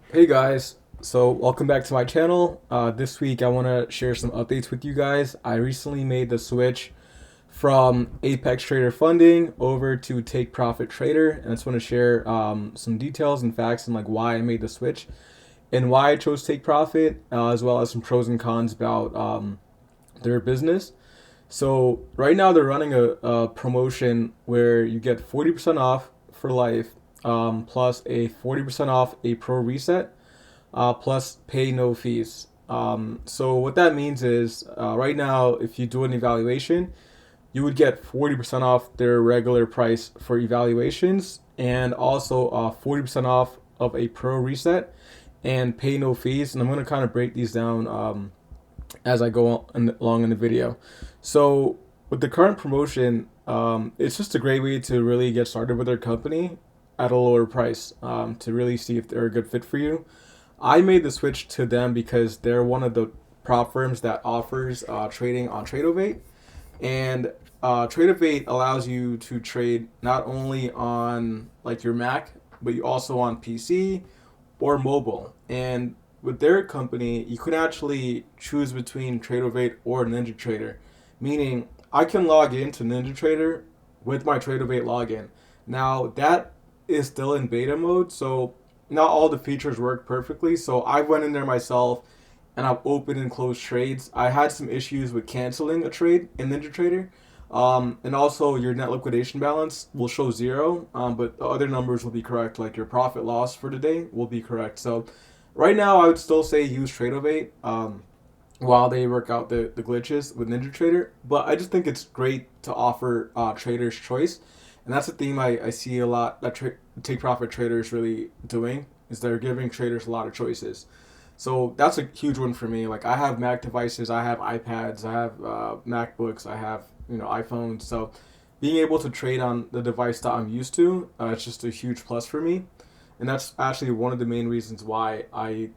Hey guys, so welcome back to my channel. This week I want to share some updates with you guys. I recently made the switch from Apex Trader Funding over to Take Profit Trader, and I just want to share some details and facts and like why I made the switch and why I chose Take Profit, as well as some pros and cons about their business. So right now they're running a promotion where you get 40% off for life, plus a 40% off a pro reset, plus pay no fees. So what that means is right now, if you do an evaluation, you would get 40% off their regular price for evaluations, and also 40% off of a pro reset and pay no fees. And I'm going to kind of break these down as I go along in the video. So with the current promotion, it's just a great way to really get started with their company at a lower price, to really see if they're a good fit for you. I made the switch to them because they're one of the prop firms that offers trading on Tradovate, and Tradovate allows you to trade not only on like your Mac, but you also on PC or mobile. And with their company, you can actually choose between Tradovate or NinjaTrader, meaning I can log into NinjaTrader with my Tradovate login. Now that is still in beta mode, so not all the features work perfectly. So I went in there myself and I've opened and closed trades. I had some issues with canceling a trade in NinjaTrader. And also your net liquidation balance will show zero, but the other numbers will be correct, like your profit loss for the day will be correct. So right now I would still say use Tradovate while they work out the glitches with NinjaTrader. But I just think it's great to offer traders choice. And that's a theme I see a lot that take profit traders really doing, is they're giving traders a lot of choices. So that's a huge one for me. Like I have Mac devices, I have iPads, I have MacBooks, I have iPhones. So being able to trade on the device that I'm used to, it's just a huge plus for me, and that's actually one of the main reasons why I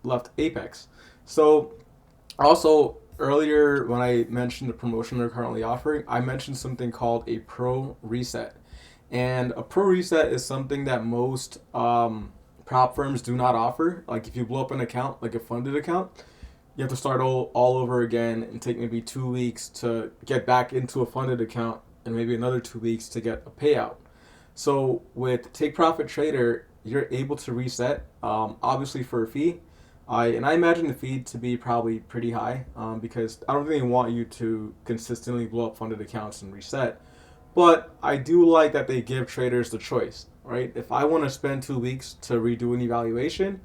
left Apex. So also earlier when I mentioned the promotion they're currently offering, I mentioned something called a Pro Reset, and a Pro Reset is something that most prop firms do not offer. Like if you blow up an account, like a funded account, you have to start all over again and take maybe 2 weeks to get back into a funded account and maybe another 2 weeks to get a payout. So with Take Profit Trader, you're able to reset, obviously for a fee. I imagine the fee to be probably pretty high, because I don't really want you to consistently blow up funded accounts and reset. But I do like that they give traders the choice, right? If I want to spend 2 weeks to redo an evaluation,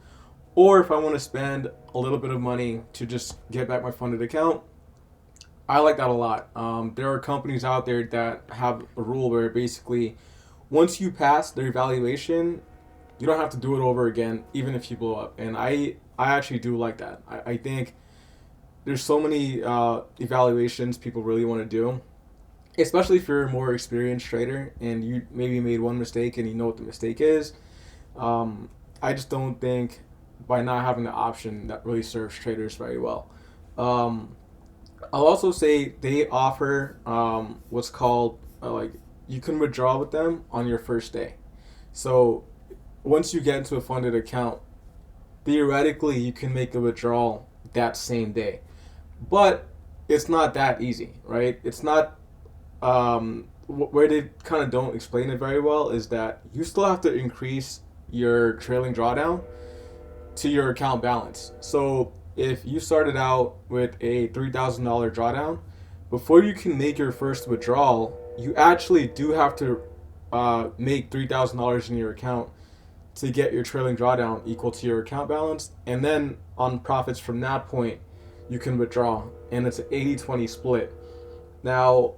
or if I want to spend a little bit of money to just get back my funded account, I like that a lot. There are companies out there that have a rule where basically once you pass their evaluation, you don't have to do it over again, even if you blow up. And I actually do like that. I think there's so many evaluations people really want to do, especially if you're a more experienced trader and you maybe made one mistake and you know what the mistake is. I just don't think by not having the option that really serves traders very well. Um, I'll also say they offer what's called like you can withdraw with them on your first day. So once you get into a funded account, theoretically you can make a withdrawal that same day, but it's not that easy, right? It's not where they kind of don't explain it very well is that you still have to increase your trailing drawdown to your account balance. So if you started out with a $3,000 drawdown, before you can make your first withdrawal, you actually do have to make $3,000 in your account to get your trailing drawdown equal to your account balance. And then on profits from that point, you can withdraw. And it's an 80-20 split. Now,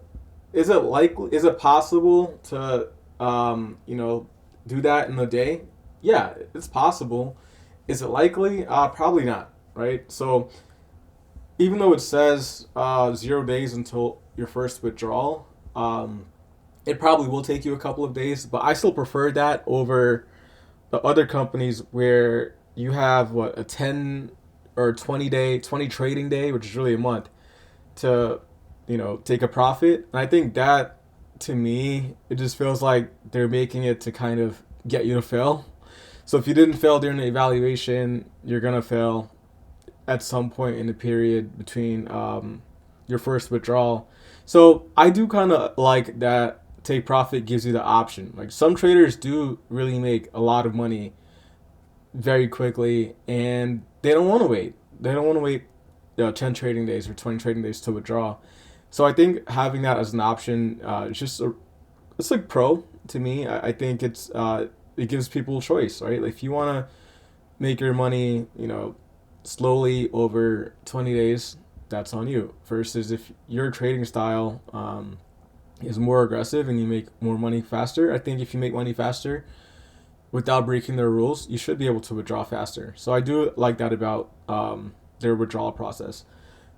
is it possible to do that in a day? Yeah, it's possible. Is it likely? Probably not, right? So even though it says 0 days until your first withdrawal, it probably will take you a couple of days, but I still prefer that over the other companies where you have what, a 10 or 20 trading day, which is really a month, to take a profit. And I think that, to me, it just feels like they're making it to kind of get you to fail. So if you didn't fail during the evaluation, you're gonna fail at some point in the period between your first withdrawal. So I do kind of like that Take Profit gives you the option. Like some traders do really make a lot of money very quickly, and they don't want to wait. They don't want to wait 10 trading days or 20 trading days to withdraw. So I think having that as an option is just it's like pro to me. I think it gives people a choice, right? Like if you want to make your money, slowly over 20 days, that's on you. Versus if your trading style is more aggressive and you make more money faster, I think if you make money faster without breaking their rules, you should be able to withdraw faster. So I do like that about their withdrawal process.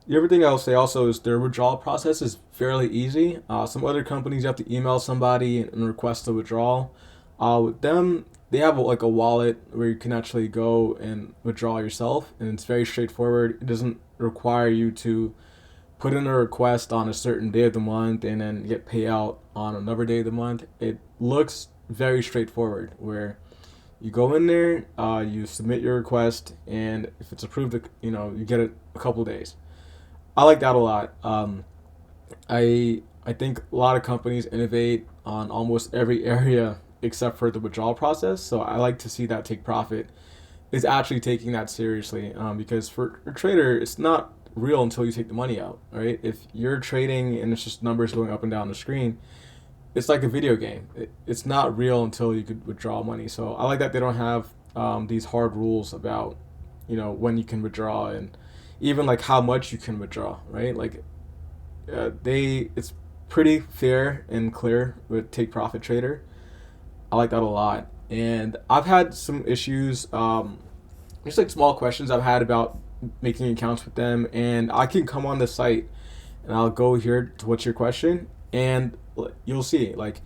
The other thing I'll say also is their withdrawal process is fairly easy. Some other companies, you have to email somebody and request a withdrawal. With them, they have like a wallet where you can actually go and withdraw yourself, and it's very straightforward. It doesn't require you to put in a request on a certain day of the month and then get payout on another day of the month. It looks very straightforward where you go in there, you submit your request, and if it's approved, you get it a couple days. I like that a lot. I think a lot of companies innovate on almost every area except for the withdrawal process. So I like to see that Take Profit is actually taking that seriously, because for a trader, it's not real until you take the money out, right? If you're trading and it's just numbers going up and down the screen, it's like a video game. It's not real until you could withdraw money. So I like that they don't have these hard rules about, when you can withdraw and even like how much you can withdraw, right? Like it's pretty fair and clear with Take Profit Trader. I like that a lot. And I've had some issues, just like small questions I've had about making accounts with them. And I can come on the site and I'll go here to what's your question, and you'll see like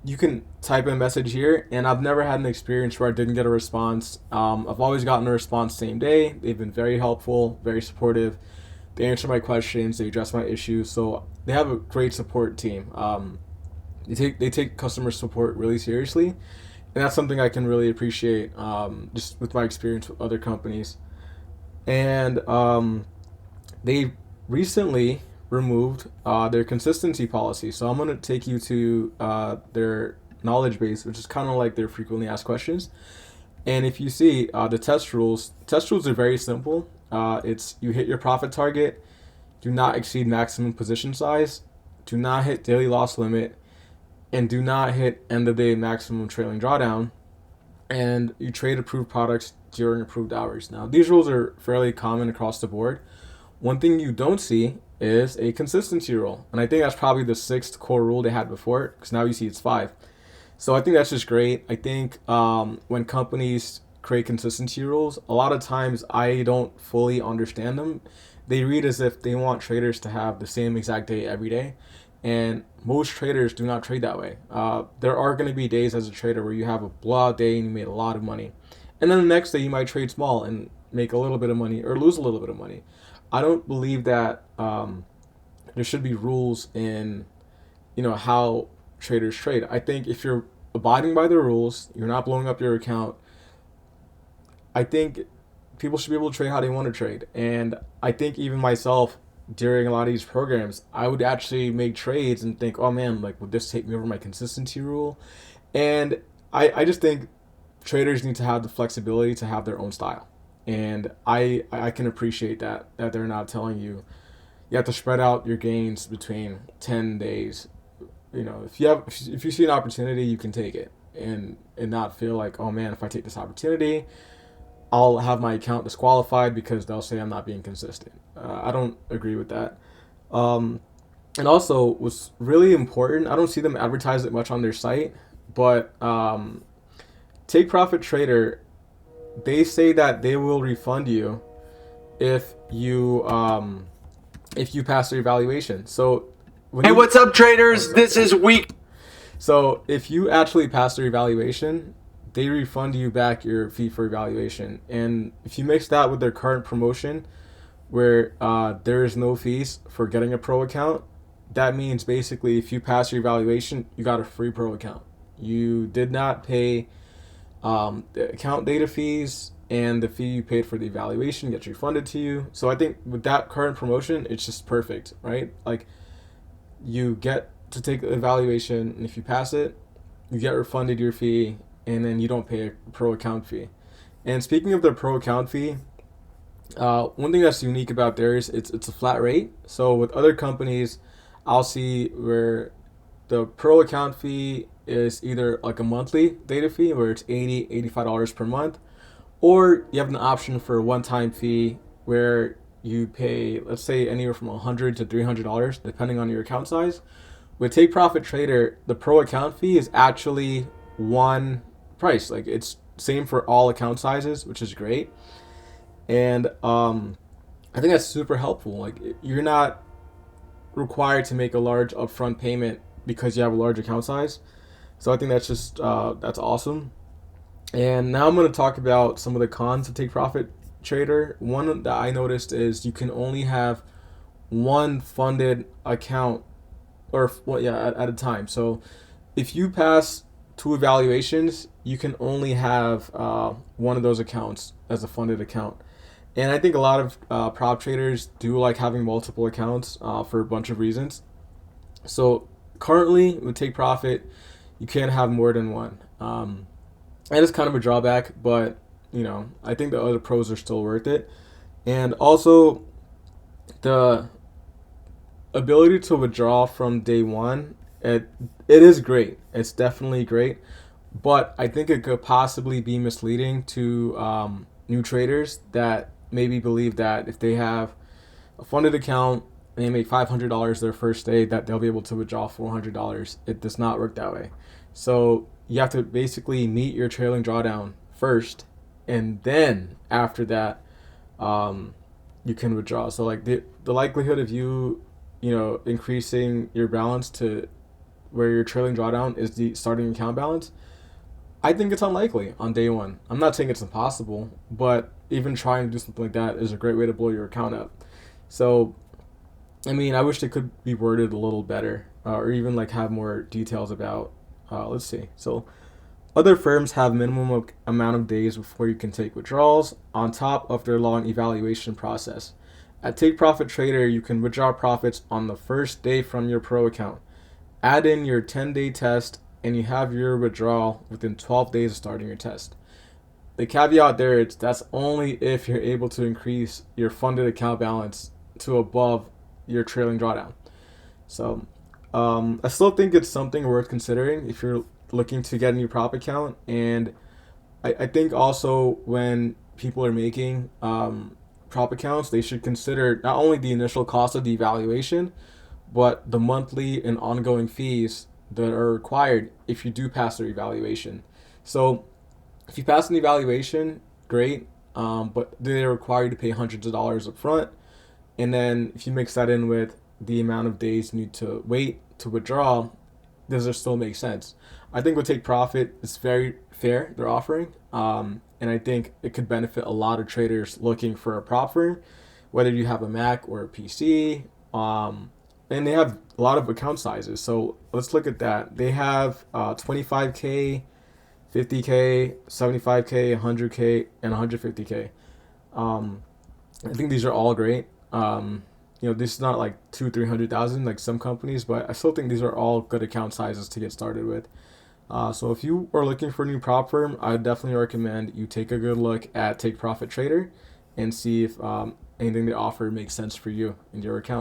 you can type in a message here, and I've never had an experience where I didn't get a response. I've always gotten a response same day. They've been very helpful, very supportive. They answer my questions, they address my issues. So they have a great support team. They take customer support really seriously, and that's something I can really appreciate, just with my experience with other companies. And they recently removed their consistency policy. So I'm going to take you to their knowledge base, which is kind of like their frequently asked questions. And if you see the test rules are very simple. It's you hit your profit target, do not exceed maximum position size, do not hit daily loss limit, and do not hit end of day maximum trailing drawdown, and you trade approved products during approved hours. Now, these rules are fairly common across the board. One thing you don't see is a consistency rule, and I think that's probably the sixth core rule they had before, because now you see it's 5. So I think that's just great. I think when companies create consistency rules, a lot of times I don't fully understand them. They read as if they want traders to have the same exact day every day, and most traders do not trade that way. There are going to be days as a trader where you have a blowout day and you made a lot of money, and then the next day you might trade small and make a little bit of money or lose a little bit of money. I don't believe that there should be rules in how traders trade. I think if you're abiding by the rules, you're not blowing up your account, I think people should be able to trade how they want to trade. And I think even myself, during a lot of these programs, I would actually make trades and think, oh man, like, would this take me over my consistency rule? And I just think traders need to have the flexibility to have their own style. And I can appreciate that they're not telling you have to spread out your gains between 10 days. If you see an opportunity, you can take it and not feel like, oh man, if I take this opportunity, I'll have my account disqualified because they'll say I'm not being consistent. I don't agree with that. And also, what's really important, I don't see them advertise it much on their site, but Take Profit Trader, they say that they will refund you if you pass their evaluation. So hey, what's up, traders? This is week. So if you actually pass their evaluation, they refund you back your fee for evaluation. And if you mix that with their current promotion, where there is no fees for getting a pro account, that means basically if you pass your evaluation, you got a free pro account. You did not pay The account data fees and the fee you paid for the evaluation gets refunded to you. So I think with that current promotion, it's just perfect, right? Like you get to take the evaluation, and if you pass it, you get refunded your fee, and then you don't pay a pro account fee. And speaking of the pro account fee, one thing that's unique about theirs, it's a flat rate. So with other companies, I'll see where the pro account fee is either like a monthly data fee where it's $80 per month, or you have an option for a one-time fee where you pay, let's say, anywhere from $100 to $300 depending on your account size. With Take Profit Trader, the pro account fee is actually one price. Like it's same for all account sizes, which is great. And I think that's super helpful. Like you're not required to make a large upfront payment because you have a large account size. So I think that's just that's awesome. And now I'm going to talk about some of the cons of Take Profit Trader. One that I noticed is you can only have one funded account, or well, yeah, at a time. So if you pass two evaluations, you can only have one of those accounts as a funded account. And I think a lot of prop traders do like having multiple accounts for a bunch of reasons. So currently with Take Profit, you can't have more than one. And it's kind of a drawback, but I think the other pros are still worth it. And also the ability to withdraw from day one, it is great. It's definitely great, but I think it could possibly be misleading to new traders that maybe believe that if they have a funded account and they make $500 their first day, that they'll be able to withdraw $400. It does not work that way. So you have to basically meet your trailing drawdown first, and then after that, you can withdraw. So like the likelihood of you increasing your balance to where your trailing drawdown is the starting account balance, I think it's unlikely on day one. I'm not saying it's impossible, but even trying to do something like that is a great way to blow your account up. So, I mean, I wish they could be worded a little better, or even like have more details about. Let's see. So, other firms have minimum amount of days before you can take withdrawals on top of their long evaluation process. At Take Profit Trader, you can withdraw profits on the first day from your pro account. Add in your 10-day test, and you have your withdrawal within 12 days of starting your test. The caveat there is that's only if you're able to increase your funded account balance to above your trailing drawdown. So I still think it's something worth considering if you're looking to get a new prop account. And I think also when people are making prop accounts, they should consider not only the initial cost of the evaluation, but the monthly and ongoing fees that are required if you do pass their evaluation. So if you pass an evaluation, great, but they require you to pay hundreds of dollars up front. And then if you mix that in with the amount of days you need to wait to withdraw, does it still make sense? I think with Take Profit, it's very fair, they're offering. And I think it could benefit a lot of traders looking for a prop firm, whether you have a Mac or a PC. And they have a lot of account sizes. So let's look at that. They have 25K, 50K, 75K, 100K, and 150K. I think these are all great. This is not like 300,000 like some companies, but I still think these are all good account sizes to get started with. So if you are looking for a new prop firm, I definitely recommend you take a good look at Take Profit Trader and see if anything they offer makes sense for you and your account.